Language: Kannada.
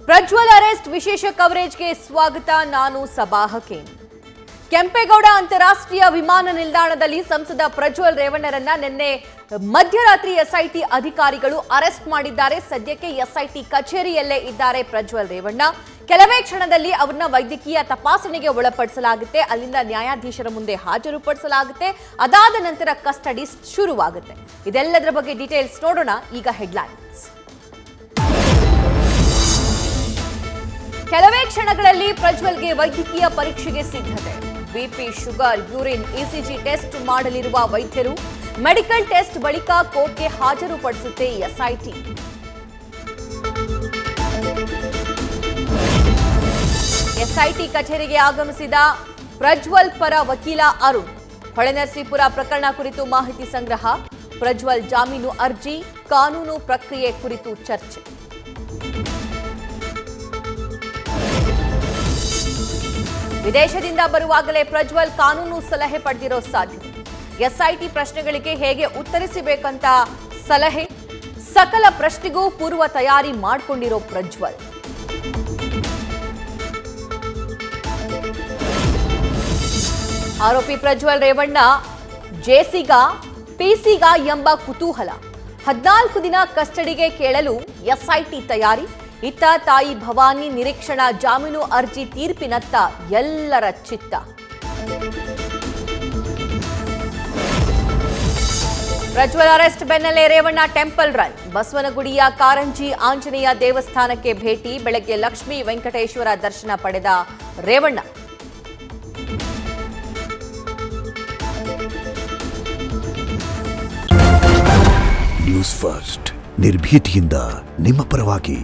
ಪ್ರಜ್ವಲ್ ಅರೆಸ್ಟ್ ವಿಶೇಷ ಕವರೇಜ್ಗೆ ಸ್ವಾಗತ. ನಾನು ಸಬಾ ಹಕೀಂ. ಕೆಂಪೇಗೌಡ ಅಂತಾರಾಷ್ಟ್ರೀಯ ವಿಮಾನ ನಿಲ್ದಾಣದಲ್ಲಿ ಸಂಸದ ಪ್ರಜ್ವಲ್ ರೇವಣ್ಣರನ್ನ ನಿನ್ನೆ ಮಧ್ಯರಾತ್ರಿ ಎಸ್ಐಟಿ ಅಧಿಕಾರಿಗಳು ಅರೆಸ್ಟ್ ಮಾಡಿದ್ದಾರೆ. ಸದ್ಯಕ್ಕೆ ಎಸ್ಐಟಿ ಕಚೇರಿಯಲ್ಲೇ ಇದ್ದಾರೆ ಪ್ರಜ್ವಲ್ ರೇವಣ್ಣ. ಕೆಲವೇ ಕ್ಷಣದಲ್ಲಿ ಅವರನ್ನ ವೈದ್ಯಕೀಯ ತಪಾಸಣೆಗೆ ಒಳಪಡಿಸಲಾಗುತ್ತೆ. ಅಲ್ಲಿಂದ ನ್ಯಾಯಾಧೀಶರ ಮುಂದೆ ಹಾಜರುಪಡಿಸಲಾಗುತ್ತೆ. ಅದಾದ ನಂತರ ಕಸ್ಟಡಿ ಶುರುವಾಗುತ್ತೆ. ಇದೆಲ್ಲದರ ಬಗ್ಗೆ ಡೀಟೇಲ್ಸ್ ನೋಡೋಣ. ಈಗ ಹೆಡ್ಲೈನ್ಸ್. ಕೆಲವೇ ಕ್ಷಣಗಳಲ್ಲಿ ಪ್ರಜ್ವಲ್ಗೆ ವೈದ್ಯಕೀಯ ಪರೀಕ್ಷೆಗೆ ಸಿದ್ಧತೆ. BP, sugar, urine, ECG test ಮಾಡಲಿರುವ ವೈದ್ಯರು. ಮೆಡಿಕಲ್ ಟೆಸ್ಟ್ ಬಳಿಕ ಕೋರ್ಟ್ಗೆ ಹಾಜರುಪಡಿಸುತ್ತೆ ಎಸ್ಐಟಿ. ಎಸ್ಐಟಿ ಕಚೇರಿಗೆ ಆಗಮಿಸಿದ ಪ್ರಜ್ವಲ್ ಪರ ವಕೀಲ ಅರುಣ್. ಹೊಳೆನರಸೀಪುರ ಪ್ರಕರಣ ಕುರಿತು ಮಾಹಿತಿ ಸಂಗ್ರಹ. ಪ್ರಜ್ವಲ್ ಜಾಮೀನು ಅರ್ಜಿ, ಕಾನೂನು ಪ್ರಕ್ರಿಯೆ ಕುರಿತು ಚರ್ಚೆ. ವಿದೇಶದಿಂದ ಬರುವಾಗಲೇ ಪ್ರಜ್ವಲ್ ಕಾನೂನು ಸಲಹೆ ಪಡೆದಿರೋ ಸಾಧ್ಯತೆ. ಎಸ್ಐಟಿ ಪ್ರಶ್ನೆಗಳಿಗೆ ಹೇಗೆ ಉತ್ತರಿಸಬೇಕಂತ ಸಲಹೆ. ಸಕಲ ಪ್ರಶ್ನೆಗೂ ಪೂರ್ವ ತಯಾರಿ ಮಾಡಿಕೊಂಡಿರೋ ಪ್ರಜ್ವಲ್. ಆರೋಪಿ ಪ್ರಜ್ವಲ್ ರೇವಣ್ಣ ಜೆಸಿಗ ಪಿಸಿಗ ಎಂಬ ಕುತೂಹಲ. 14 ದಿನ ಕಸ್ಟಡಿಗೆ ಕೇಳಲು ಎಸ್ಐಟಿ ತಯಾರಿ. ಇತ್ತ ತಾಯಿ ಭವಾನಿ ನಿರೀಕ್ಷಣಾ ಜಾಮೀನು ಅರ್ಜಿ ತೀರ್ಪಿನತ್ತ ಎಲ್ಲರ ಚಿತ್ತ. ಪ್ರಜ್ವಲ್ ಅರೆಸ್ಟ್ ಬೆನ್ನಲ್ಲೇ ರೇವಣ್ಣ ಟೆಂಪಲ್ ರನ್. ಬಸವನಗುಡಿಯ ಕಾರಂಜಿ ಆಂಜನೇಯ ದೇವಸ್ಥಾನಕ್ಕೆ ಭೇಟಿ. ಬೆಳಗ್ಗೆ ಲಕ್ಷ್ಮೀ ವೆಂಕಟೇಶ್ವರ ದರ್ಶನ ಪಡೆದ ರೇವಣ್ಣ. ನ್ಯೂಸ್ ಫಸ್ಟ್, ನಿರ್ಭೀತಿಯಿಂದ ನಿಮ್ಮ ಪರವಾಗಿ.